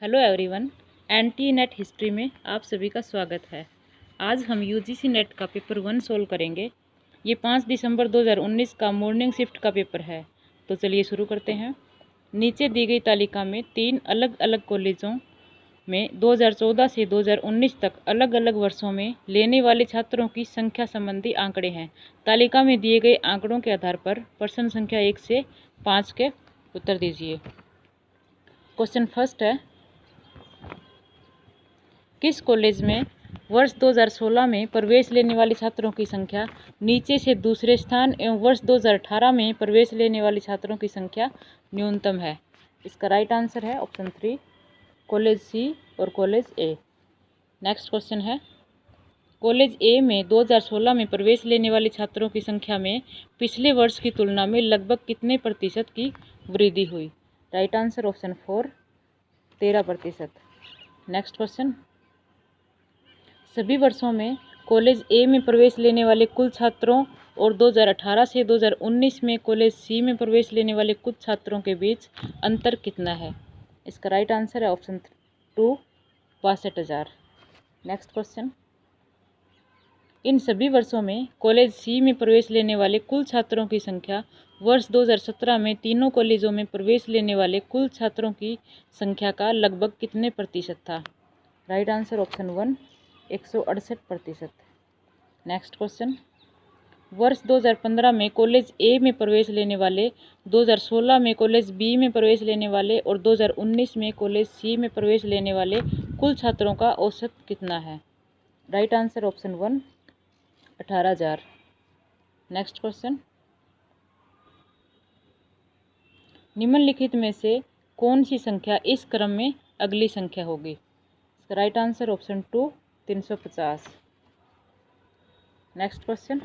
Hello everyone, NT net history में आप सभी का स्वागत है। आज हम यूजीसी नेट का पेपर 1 सोल्व करेंगे। ये 5 दिसंबर 2019 का मॉर्निंग शिफ्ट का पेपर है। तो चलिए शुरू करते हैं। नीचे दी गई तालिका में 3 अलग अलग कॉलेजों में 2014 से 2019 तक अलग अलग वर्षों में लेने वाले छात्रों की संख्या संबंधी आंकड़े हैं। तालिका में दिए गए आंकड़ों के आधार पर प्रश्न संख्या 1 से 5 के उत्तर दीजिए। क्वेश्चन फर्स्ट है, किस कॉलेज में वर्ष 2016 में प्रवेश लेने वाले छात्रों की संख्या नीचे से दूसरे स्थान एवं वर्ष 2018 में प्रवेश लेने वाले छात्रों की संख्या न्यूनतम है? इसका राइट आंसर है ऑप्शन 3, कॉलेज सी और कॉलेज ए। नेक्स्ट क्वेश्चन है, कॉलेज ए में 2016 में प्रवेश लेने वाले छात्रों की संख्या में पिछले वर्ष की तुलना में लगभग कितने प्रतिशत की वृद्धि हुई? Right answer option 4, 13%। Next question, सभी वर्षों में कॉलेज ए में प्रवेश लेने वाले कुल छात्रों और 2018 से 2019 में कॉलेज सी में प्रवेश लेने वाले कुछ छात्रों के बीच अंतर कितना है? इसका राइट आंसर है ऑप्शन 2, 62,000। नेक्स्ट क्वेश्चन, इन सभी वर्षों में कॉलेज सी में प्रवेश लेने वाले कुल छात्रों की संख्या वर्ष 2017 में तीनों कॉलेजों में प्रवेश लेने वाले कुल छात्रों की संख्या का लगभग कितने प्रतिशत था? Right answer option 1, 168%। Next question, वर्ष 2015 में कॉलेज ए में प्रवेश लेने वाले, 2016 में कॉलेज बी में प्रवेश लेने वाले और 2019 में कॉलेज सी में प्रवेश लेने वाले कुल छात्रों का औसत कितना है? Right answer option 1, 18,000। Next question, निम्नलिखित में से कौन सी संख्या इस क्रम में अगली संख्या होगी? इसका right answer option 2, 350। Next question,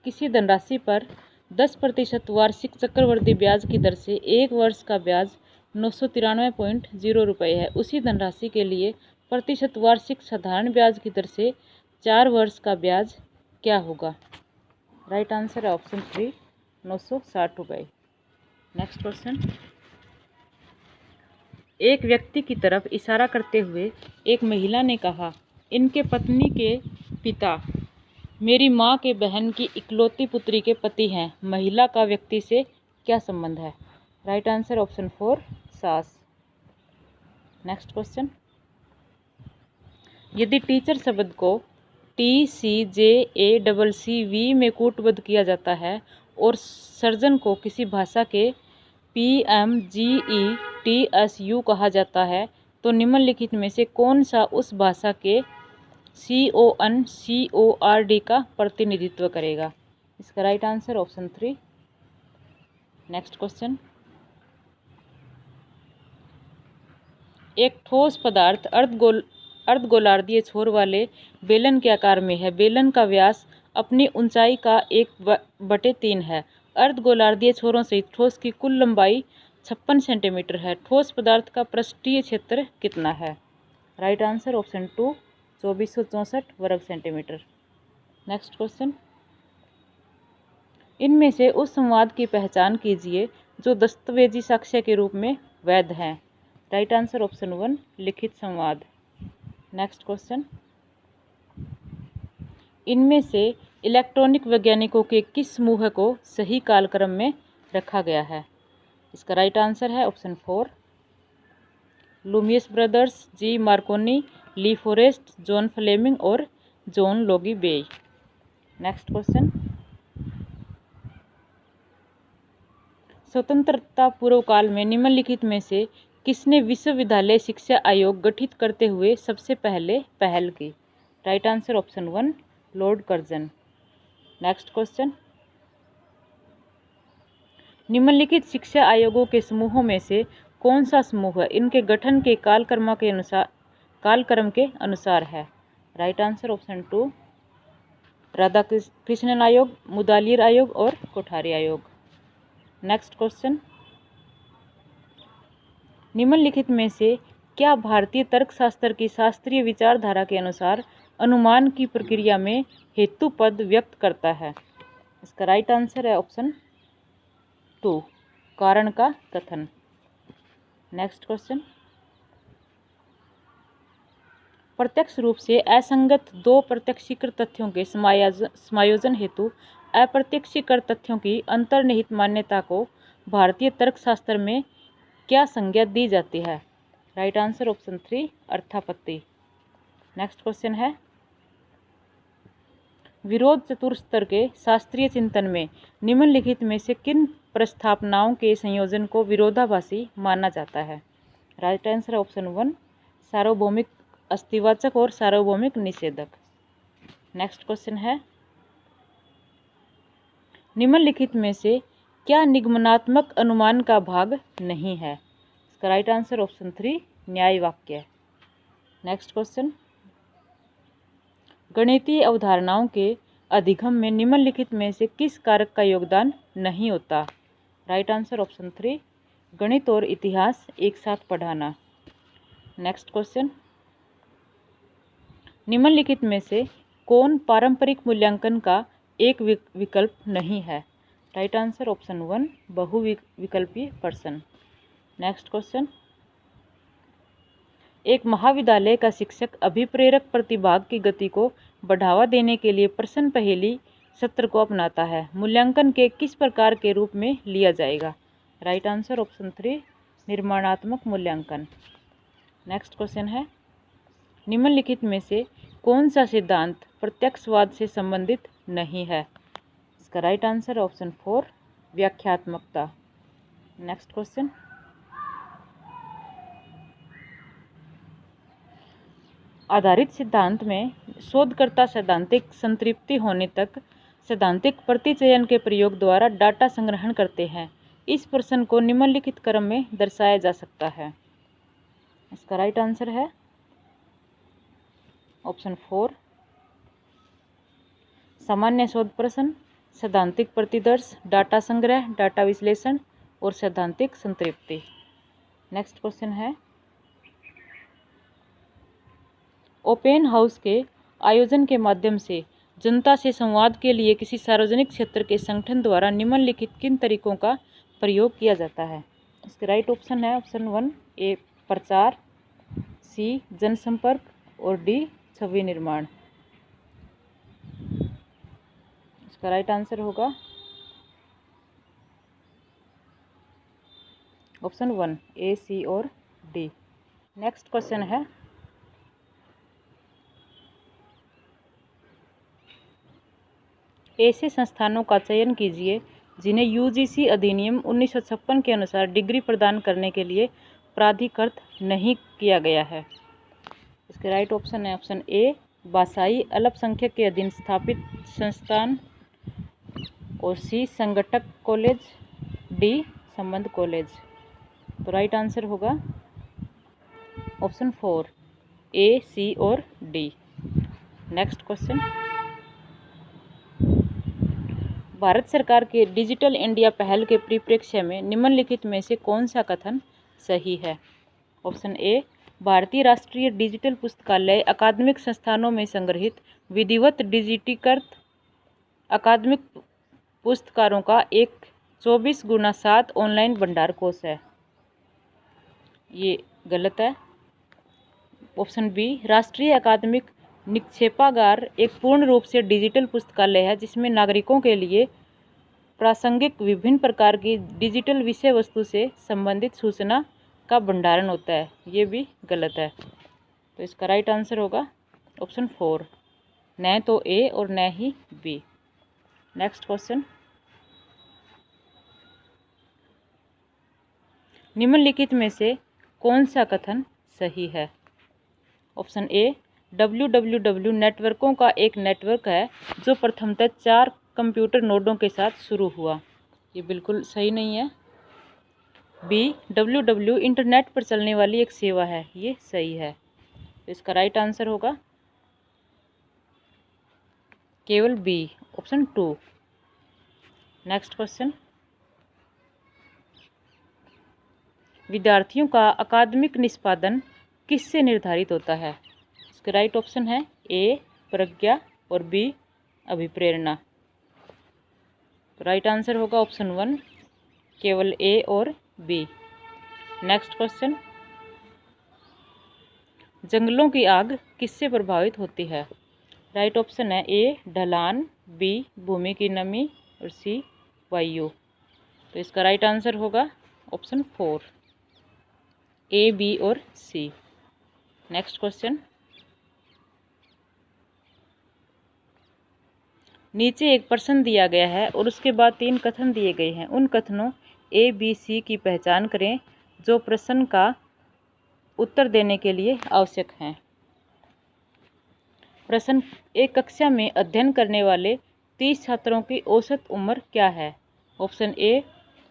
किसी धनराशि पर 10% वार्षिक चक्रवृद्धि ब्याज की दर से एक वर्ष का ब्याज 993.0 रुपये है। उसी धनराशि के लिए प्रतिशत वार्षिक साधारण ब्याज की दर से 4 वर्ष का ब्याज क्या होगा? राइट आंसर है ऑप्शन 3, 960 रुपये। नेक्स्ट क्वेश्चन, एक व्यक्ति की तरफ इशारा करते हुए एक महिला ने कहा, इनके पत्नी के पिता मेरी माँ के बहन की इकलौती पुत्री के पति हैं। महिला का व्यक्ति से क्या संबंध है? राइट आंसर ऑप्शन 4, सास। नेक्स्ट क्वेश्चन, यदि टीचर शब्द को TCJACCV में कूटबद्ध किया जाता है और सर्जन को किसी भाषा के PMGETSU कहा जाता है, तो निम्नलिखित में से कौन सा उस भाषा के CONCORD का प्रतिनिधित्व करेगा? इसका right answer option 3। Next question, एक ठोस पदार्थ अर्धगोलार्धीय छोर वाले बेलन के आकार में है। बेलन का व्यास अपनी ऊंचाई का 1/3 है। अर्धगोलार्धीय छोरों से ठोस की कुल लंबाई 56 सेंटीमीटर है। ठोस पदार्थ का पृष्ठीय क्षेत्र कितना है? राइट आंसर ऑप्शन 2, 2464 वर्ग सेंटीमीटर। नेक्स्ट क्वेश्चन, इनमें से उस संवाद की पहचान कीजिए जो दस्तावेजी साक्ष्य के रूप में वैध है। राइट आंसर ऑप्शन 1, लिखित संवाद। नेक्स्ट क्वेश्चन, इनमें से इलेक्ट्रॉनिक वैज्ञानिकों के किस समूह को सही कालक्रम में रखा गया है? इसका राइट आंसर है ऑप्शन 4, लूमियस ब्रदर्स, जी मार्कोनी, ली फॉरेस्ट, जॉन फ्लेमिंग और जॉन लोगी बेय। नेक्स्ट क्वेश्चन, स्वतंत्रता पूर्व काल में निम्नलिखित में से किसने विश्वविद्यालय शिक्षा आयोग गठित करते हुए सबसे पहले पहल की? Right answer option 1, Lord Curzon. Next question, निम्नलिखित शिक्षा आयोगों के समूहों में से कौन सा समूह इनके गठन के कालक्रम के अनुसार है? राइट आंसर ऑप्शन 2, राधाकृष्णन आयोग, मुदालियर आयोग और कोठारी आयोग। नेक्स्ट क्वेश्चन, निम्नलिखित में से क्या भारतीय तर्कशास्त्र की शास्त्रीय विचारधारा के अनुसार अनुमान की प्रक्रिया में हेतु पद व्यक्त करता है? इसका राइट आंसर है ऑप्शन 2, कारण का कथन। नेक्स्ट क्वेश्चन, प्रत्यक्ष रूप से असंगत दो प्रत्यक्षीकृत तथ्यों के समायोजन हेतु अप्रत्यक्षीकृत तथ्यों की अंतर्निहित मान्यता को भारतीय तर्कशास्त्र में क्या संज्ञा दी जाती है? राइट आंसर ऑप्शन 3, अर्थापत्ति। नेक्स्ट क्वेश्चन है, विरोध चतुस्तर के शास्त्रीय चिंतन में निम्नलिखित में से किन प्रस्थापनाओं के संयोजन को विरोधाभासी माना जाता है? राइट आंसर ऑप्शन 1, सार्वभौमिक अस्तिवाचक और सार्वभौमिक निषेधक। नेक्स्ट क्वेश्चन है, निम्नलिखित में से क्या निगमनात्मक अनुमान का भाग नहीं है? इसका राइट आंसर ऑप्शन 3, न्याय वाक्य। नेक्स्ट क्वेश्चन, गणितीय अवधारणाओं के अधिगम में निम्नलिखित में से किस कारक का योगदान नहीं होता? राइट आंसर ऑप्शन 3, गणित और इतिहास एक साथ पढ़ाना। नेक्स्ट क्वेश्चन, निम्नलिखित में से कौन पारंपरिक मूल्यांकन का एक विकल्प नहीं है? राइट आंसर ऑप्शन 1, बहुविकल्पीय प्रश्न। नेक्स्ट क्वेश्चन, एक महाविद्यालय का शिक्षक अभिप्रेरक प्रतिभाग की गति को बढ़ावा देने के लिए प्रश्न पहेली सत्र को अपनाता है। मूल्यांकन के किस प्रकार के रूप में लिया जाएगा? राइट आंसर ऑप्शन 3, निर्माणात्मक मूल्यांकन। नेक्स्ट क्वेश्चन है, निम्नलिखित में से कौन सा सिद्धांत प्रत्यक्षवाद से संबंधित नहीं है? इसका राइट आंसर ऑप्शन 4, व्याख्यात्मकता। नेक्स्ट क्वेश्चन, आधारित सिद्धांत में शोधकर्ता सैद्धांतिक संतृप्ति होने तक सैद्धांतिक प्रतिचयन के प्रयोग द्वारा डाटा संग्रहण करते हैं। इस प्रश्न को निम्नलिखित क्रम में दर्शाया जा सकता है। इसका राइट आंसर है ऑप्शन 4, सामान्य शोध प्रश्न, सैद्धांतिक प्रतिदर्श, डाटा संग्रह, डाटा विश्लेषण और सैद्धांतिक संतृप्ति। नेक्स्ट क्वेश्चन है, ओपन हाउस के आयोजन के माध्यम से जनता से संवाद के लिए किसी सार्वजनिक क्षेत्र के संगठन द्वारा निम्नलिखित किन तरीकों का प्रयोग किया जाता है? इसके राइट ऑप्शन है ऑप्शन 1, ए प्रचार, सी जनसंपर्क और डी छवि निर्माण। इसका राइट आंसर होगा ऑप्शन 1, ए, सी और डी। नेक्स्ट क्वेश्चन है, ऐसे संस्थानों का चयन कीजिए जिन्हें यूजीसी अधिनियम 1956 के अनुसार डिग्री प्रदान करने के लिए प्राधिकृत नहीं किया गया है। इसके राइट ऑप्शन है ऑप्शन ए, भाषाई अल्पसंख्यक के अधीन स्थापित संस्थान, और सी संगठक कॉलेज, डी संबंध कॉलेज। तो राइट आंसर होगा ऑप्शन 4, ए, सी और डी। नेक्स्ट क्वेश्चन, भारत सरकार के डिजिटल इंडिया पहल के परिप्रेक्ष्य में निम्नलिखित में से कौन सा कथन सही है? ऑप्शन ए, भारतीय राष्ट्रीय डिजिटल पुस्तकालय अकादमिक संस्थानों में संग्रहित विधिवत डिजिटीकृत अकादमिक पुस्तकारों का एक 24x7 ऑनलाइन भंडार कोष है। ये गलत है। ऑप्शन बी, राष्ट्रीय अकादमिक निक्षेपागार एक पूर्ण रूप से डिजिटल पुस्तकालय है जिसमें नागरिकों के लिए प्रासंगिक विभिन्न प्रकार की डिजिटल विषय वस्तु से संबंधित सूचना का भंडारण होता है। ये भी गलत है। तो इसका राइट आंसर होगा ऑप्शन 4, न तो ए और न ही बी। नेक्स्ट क्वेश्चन, निम्नलिखित में से कौन सा कथन सही है? ऑप्शन ए, www नेटवर्कों का एक नेटवर्क है जो प्रथमतः 4 कंप्यूटर नोडों के साथ शुरू हुआ। ये बिल्कुल सही नहीं है। बी, www इंटरनेट पर चलने वाली एक सेवा है। ये सही है। तो इसका राइट आंसर होगा केवल बी, ऑप्शन 2। नेक्स्ट क्वेश्चन, विद्यार्थियों का अकादमिक निष्पादन किससे निर्धारित होता है? इसके राइट ऑप्शन है ए, प्रज्ञा और बी, अभिप्रेरणा। राइट आंसर होगा ऑप्शन 1, केवल ए और बी। नेक्स्ट क्वेश्चन, जंगलों की आग किससे प्रभावित होती है? राइट ऑप्शन है ए ढलान, बी भूमि की नमी और सी वायु। तो इसका राइट आंसर होगा ऑप्शन 4, ए, बी और सी। नेक्स्ट क्वेश्चन, नीचे एक प्रश्न दिया गया है और उसके बाद 3 कथन दिए गए हैं। उन कथनों ए, बी, सी की पहचान करें जो प्रश्न का उत्तर देने के लिए आवश्यक हैं। प्रश्न, एक कक्षा में अध्ययन करने वाले 30 छात्रों की औसत उम्र क्या है? ऑप्शन ए,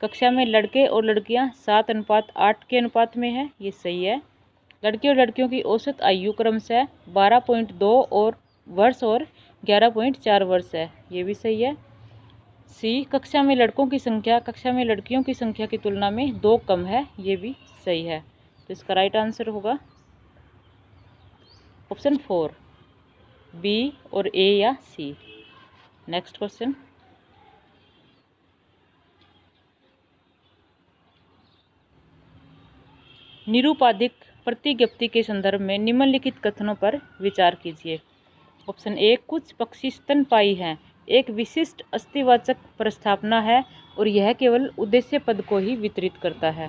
कक्षा में लड़के और लड़कियां 7:8 के अनुपात में है, ये सही है। लड़के और लड़कियों की औसत आयु क्रमशः 12.2 और वर्ष और 11.4 वर्ष है, ये भी सही है। सी, कक्षा में लड़कों की संख्या कक्षा में लड़कियों की संख्या की तुलना में 2 कम है, ये भी सही है। तो इसका राइट आंसर होगा ऑप्शन 4, बी और ए या सी। नेक्स्ट क्वेश्चन, निरूपाधिक प्रतिज्ञप्ति के संदर्भ में निम्नलिखित कथनों पर विचार कीजिए। ऑप्शन ए, कुछ पक्षी स्तनपायी हैं, एक विशिष्ट अस्थिवाचक प्रस्थापना है और यह केवल उद्देश्य पद को ही वितरित करता है,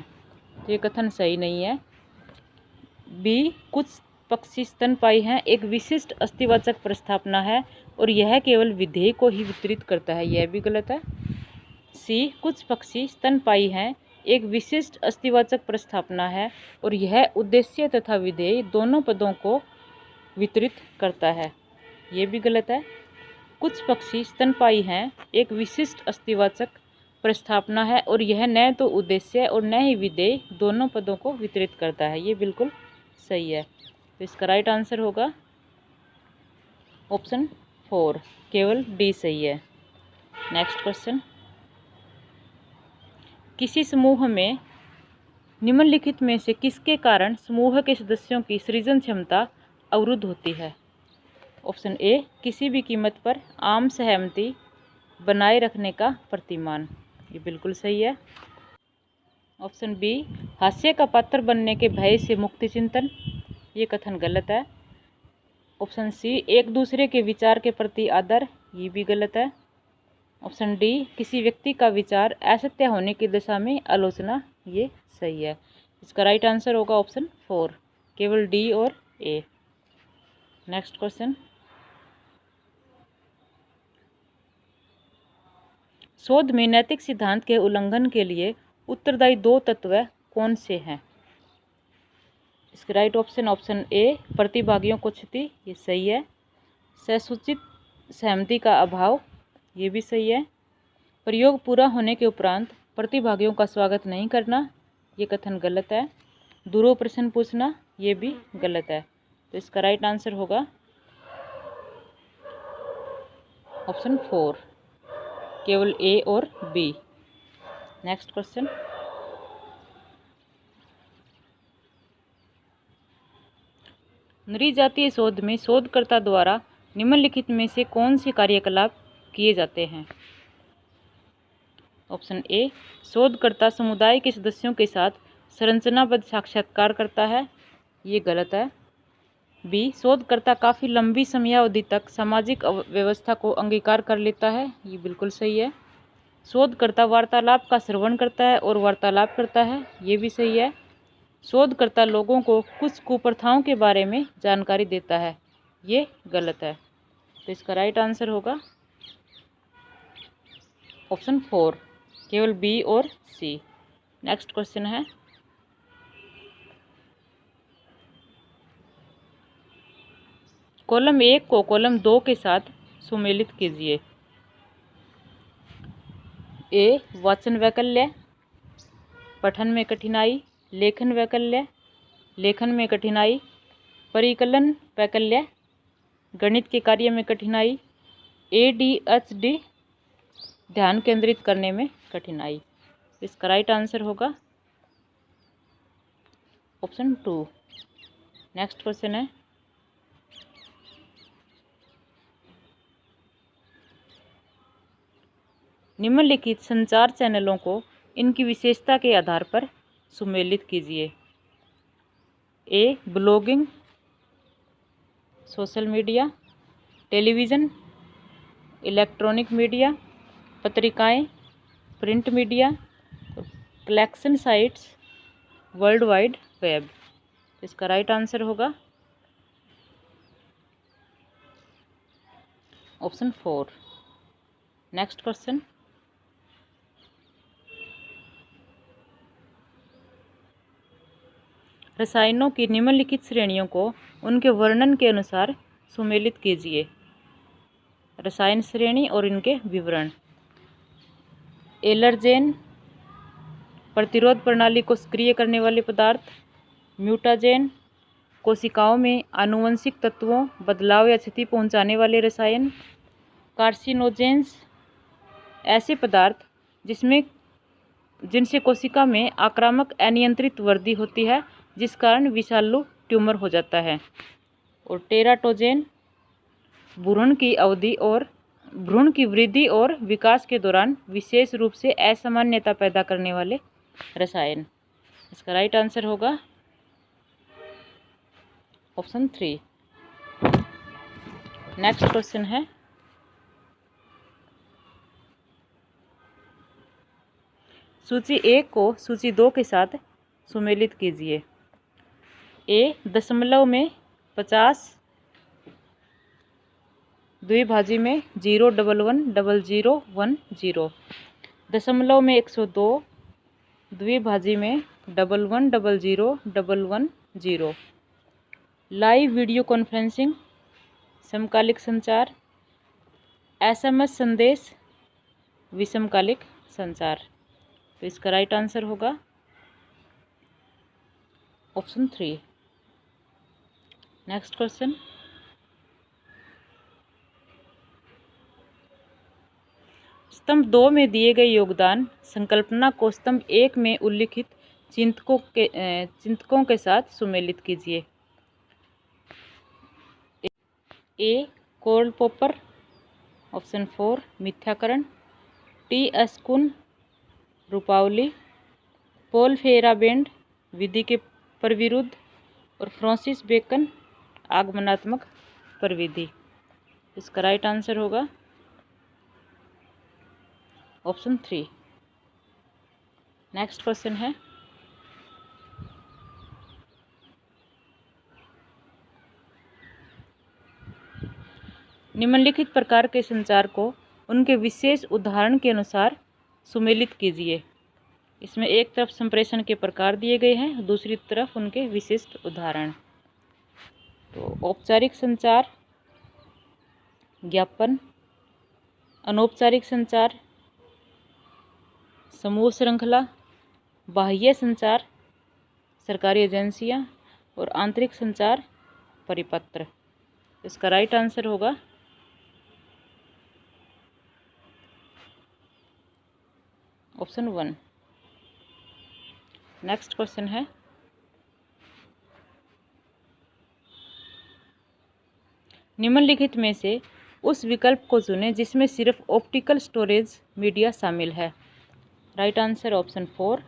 तो ये कथन सही नहीं है। बी, कुछ पक्षी स्तनपायी हैं, एक विशिष्ट अस्थिवाचक प्रस्थापना है और यह केवल विधेय को ही वितरित करता है, यह भी गलत है। सी, कुछ पक्षी स्तनपायी हैं, एक विशिष्ट अस्थिवाचक प्रस्थापना है और यह उद्देश्य तथा विधेय दोनों पदों को वितरित करता है, ये भी गलत है। कुछ पक्षी स्तनपायी हैं, एक विशिष्ट अस्थिवाचक प्रस्थापना है और यह न तो उद्देश्य और न ही विधेय दोनों पदों को वितरित करता है, ये बिल्कुल सही है। तो इसका राइट आंसर होगा ऑप्शन 4, केवल डी सही है। नेक्स्ट क्वेश्चन, किसी समूह में निम्नलिखित में से किसके कारण समूह के सदस्यों की सृजन क्षमता अवरुद्ध होती है? ऑप्शन ए, किसी भी कीमत पर आम सहमति बनाए रखने का प्रतिमान, ये बिल्कुल सही है। ऑप्शन बी, हास्य का पात्र बनने के भय से मुक्ति चिंतन, ये कथन गलत है। ऑप्शन सी, एक दूसरे के विचार के प्रति आदर, ये भी गलत है। ऑप्शन डी, किसी व्यक्ति का विचार असत्य होने की दिशा में आलोचना, ये सही है। इसका राइट आंसर होगा ऑप्शन 4, केवल डी और ए। नेक्स्ट क्वेश्चन, शोध में नैतिक सिद्धांत के उल्लंघन के लिए उत्तरदायी 2 तत्व कौन से हैं? इसके राइट ऑप्शन ए, प्रतिभागियों को क्षति, ये सही है। ससूचित सहमति का अभाव, ये भी सही है। प्रयोग पूरा होने के उपरांत प्रतिभागियों का स्वागत नहीं करना, ये कथन गलत है। दूरों प्रश्न पूछना, ये भी गलत है। तो इसका राइट आंसर होगा ऑप्शन 4, केवल ए और बी। नेक्स्ट क्वेश्चन, नृजातीय शोध में शोधकर्ता द्वारा निम्नलिखित में से कौन से कार्यकलाप किए जाते हैं? ऑप्शन ए, शोधकर्ता समुदाय के सदस्यों के साथ संरचनाबद्ध साक्षात्कार करता है, ये गलत है। बी, शोधकर्ता काफ़ी लंबी समयावधि तक सामाजिक व्यवस्था को अंगीकार कर लेता है, ये बिल्कुल सही है। शोधकर्ता वार्तालाप का श्रवण करता है और वार्तालाप करता है, ये भी सही है। शोधकर्ता लोगों को कुछ कुप्रथाओं के बारे में जानकारी देता है, ये गलत है। तो इसका राइट आंसर होगा ऑप्शन 4, केवल बी और सी। नेक्स्ट क्वेश्चन है, कॉलम 1 को कॉलम 2 के साथ सुमेलित कीजिए। ए, वाचन वैकल्य, पठन में कठिनाई, लेखन वैकल्य, लेखन में कठिनाई, परिकलन वैकल्य, गणित के कार्य में कठिनाई, ADHD, ध्यान केंद्रित करने में कठिनाई। इसका राइट आंसर होगा ऑप्शन 2। नेक्स्ट क्वेश्चन है, निम्नलिखित संचार चैनलों को इनकी विशेषता के आधार पर सुमेलित कीजिए। A blogging, social media, television, electronic media, पत्रिकाएं, print media, collection sites, world wide web. इसका राइट आंसर होगा ऑप्शन 4। नेक्स्ट क्वेश्चन, रसायनों की निम्नलिखित श्रेणियों को उनके वर्णन के अनुसार सुमेलित कीजिए। रसायन श्रेणी और इनके विवरण। एलर्जेन, प्रतिरोध प्रणाली को सक्रिय करने वाले पदार्थ। म्यूटाजेन, कोशिकाओं में आनुवंशिक तत्वों, बदलाव या क्षति पहुंचाने वाले रसायन। कार्सिनोजेंस, ऐसे पदार्थ जिनसे कोशिका में आक्रामक अनियंत्रित वृद्धि होती है, जिस कारण विषालु ट्यूमर हो जाता है। और टेराटोजेन, भ्रूण की अवधि और भ्रूण की वृद्धि और विकास के दौरान विशेष रूप से असामान्यता पैदा करने वाले रसायन। इसका राइट आंसर होगा ऑप्शन 3। नेक्स्ट क्वेश्चन है, सूची 1 को सूची 2 के साथ सुमेलित कीजिए। ए दशमलव में 50, द्विभाजी में 0110010, दशमलव में 102, द्विभाजी में 11001110। लाइव वीडियो कॉन्फ्रेंसिंग, समकालिक संचार, एसएमएस संदेश, विषमकालिक संचार। तो इसका राइट आंसर होगा ऑप्शन 3। नेक्स्ट क्वेश्चन, स्तंभ 2 में दिए गए योगदान संकल्पना को स्तंभ 1 में उल्लिखित चिंतकों के साथ सुमेलित कीजिए। ए कार्ल पॉपर, ऑप्शन 4 मिथ्याकरण, टी एस कुन रूपावली, पॉल फेराबेंड विधि के प्रविरुद्ध, और फ्रांसिस बेकन आगमनात्मक प्रविधि। इसका राइट आंसर होगा ऑप्शन 3। नेक्स्ट क्वेश्चन है, निम्नलिखित प्रकार के संचार को उनके विशेष उदाहरण के अनुसार सुमेलित कीजिए। इसमें एक तरफ संप्रेषण के प्रकार दिए गए हैं, दूसरी तरफ उनके विशिष्ट उदाहरण। तो औपचारिक संचार, ज्ञापन, अनौपचारिक संचार, समूह श्रृंखला, बाह्य संचार, सरकारी एजेंसियां, और आंतरिक संचार, परिपत्र। इसका राइट आंसर होगा ऑप्शन 1। नेक्स्ट क्वेश्चन है, निम्नलिखित में से उस विकल्प को चुनें जिसमें सिर्फ ऑप्टिकल स्टोरेज मीडिया शामिल है। Right answer option 4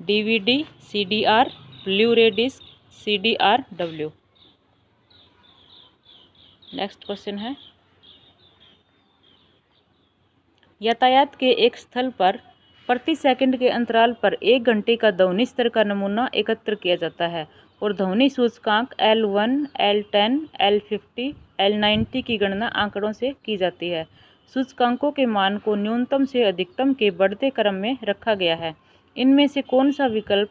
DVD, CDR, blue रे डिस्क, CDRW। नेक्स्ट क्वेश्चन है, यातायात के एक स्थल पर प्रति सेकंड के अंतराल पर 1 घंटे का ध्वनि स्तर का नमूना एकत्र किया जाता है और ध्वनि सूचकांक L1, L10, L50, L90 की गणना आंकड़ों से की जाती है। सूचकांकों के मान को न्यूनतम से अधिकतम के बढ़ते क्रम में रखा गया है। इनमें से कौन सा विकल्प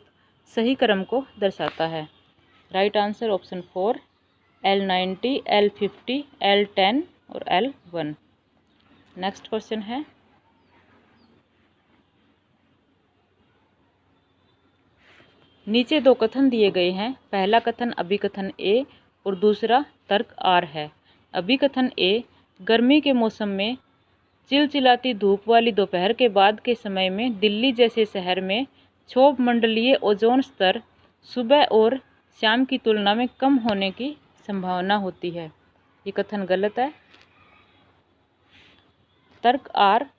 सही क्रम को दर्शाता है? Right answer option 4 L90, L50, L10 और L1। नेक्स्ट क्वेश्चन है, नीचे 2 कथन दिए गए हैं। पहला कथन अभिकथन ए और दूसरा तर्क आर है। अभिकथन ए, गर्मी के मौसम में चिलचिलाती धूप वाली दोपहर के बाद के समय में दिल्ली जैसे शहर में क्षोभ मंडलीय ओजोन स्तर सुबह और शाम की तुलना में कम होने की संभावना होती है। ये कथन गलत है। तर्क आर,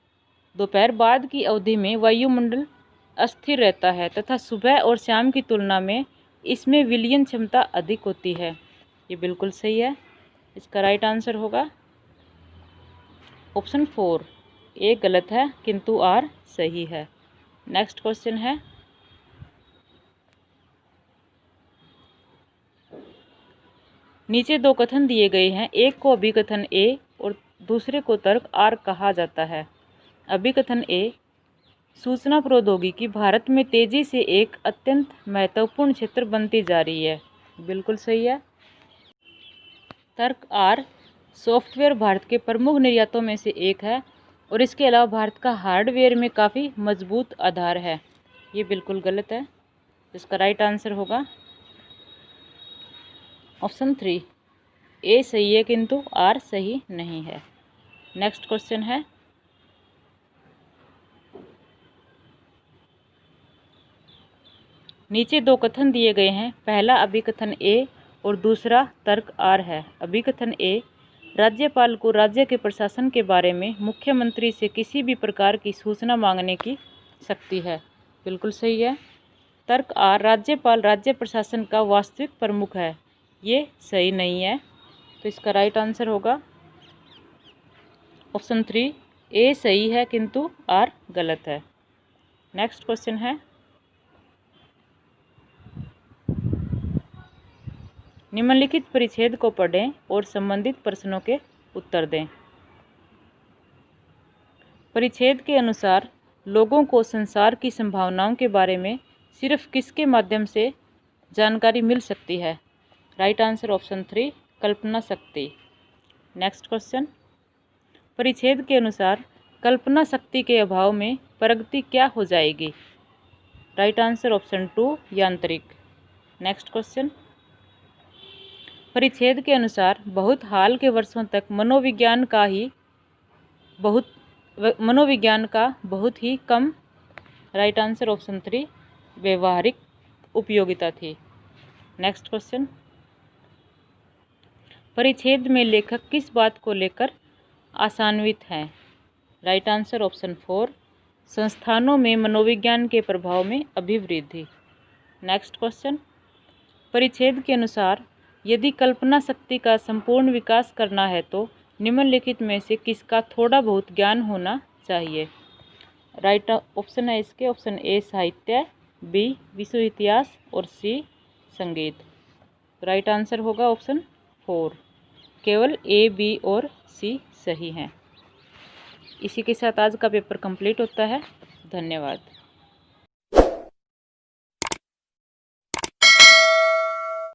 दोपहर बाद की अवधि में वायुमंडल अस्थिर रहता है तथा सुबह और शाम की तुलना में इसमें विलयन क्षमता अधिक होती है। ये बिल्कुल सही है। इसका राइट आंसर होगा ऑप्शन 4। ए गलत है किंतु आर सही है। नेक्स्ट क्वेश्चन है, नीचे दो कथन दिए गए हैं, एक को अभिकथन ए और दूसरे को तर्क आर कहा जाता है। अभिकथन ए, सूचना प्रौद्योगिकी भारत में तेजी से एक अत्यंत महत्वपूर्ण क्षेत्र बनती जा रही है। बिल्कुल सही है। तर्क आर, सॉफ्टवेयर भारत के प्रमुख निर्यातों में से एक है और इसके अलावा भारत का हार्डवेयर में काफ़ी मजबूत आधार है। ये बिल्कुल गलत है। इसका राइट आंसर होगा ऑप्शन 3। ए सही है किंतु आर सही नहीं है। नेक्स्ट क्वेश्चन है, नीचे दो कथन दिए गए हैं, पहला अभिकथन ए और दूसरा तर्क आर है। अभिकथन ए, राज्यपाल को राज्य के प्रशासन के बारे में मुख्यमंत्री से किसी भी प्रकार की सूचना मांगने की शक्ति है। बिल्कुल सही है। तर्क आर, राज्यपाल राज्य प्रशासन का वास्तविक प्रमुख है। ये सही नहीं है। तो इसका राइट आंसर होगा ऑप्शन 3। ए सही है किंतु आर गलत है। नेक्स्ट क्वेश्चन है, निम्नलिखित परिच्छेद को पढ़ें और संबंधित प्रश्नों के उत्तर दें। परिच्छेद के अनुसार लोगों को संसार की संभावनाओं के बारे में सिर्फ किसके माध्यम से जानकारी मिल सकती है? राइट आंसर ऑप्शन 3, कल्पना शक्ति। नेक्स्ट क्वेश्चन, परिच्छेद के अनुसार कल्पना शक्ति के अभाव में प्रगति क्या हो जाएगी? राइट आंसर ऑप्शन 2, यांत्रिक। नेक्स्ट क्वेश्चन, परिच्छेद के अनुसार बहुत हाल के वर्षों तक मनोविज्ञान का बहुत ही कम, राइट आंसर ऑप्शन 3, व्यवहारिक उपयोगिता थी। नेक्स्ट क्वेश्चन, परिच्छेद में लेखक किस बात को लेकर आशान्वित हैं? राइट आंसर ऑप्शन 4, संस्थानों में मनोविज्ञान के प्रभाव में अभिवृद्धि। नेक्स्ट क्वेश्चन, परिच्छेद के अनुसार यदि कल्पना शक्ति का संपूर्ण विकास करना है तो निम्नलिखित में से किसका थोड़ा बहुत ज्ञान होना चाहिए? राइट ऑप्शन है इसके ऑप्शन ए साहित्य, बी विश्व इतिहास और सी संगीत। राइट आंसर होगा ऑप्शन 4, केवल ए, बी और सी सही हैं। इसी के साथ आज का पेपर कंप्लीट होता है। धन्यवाद।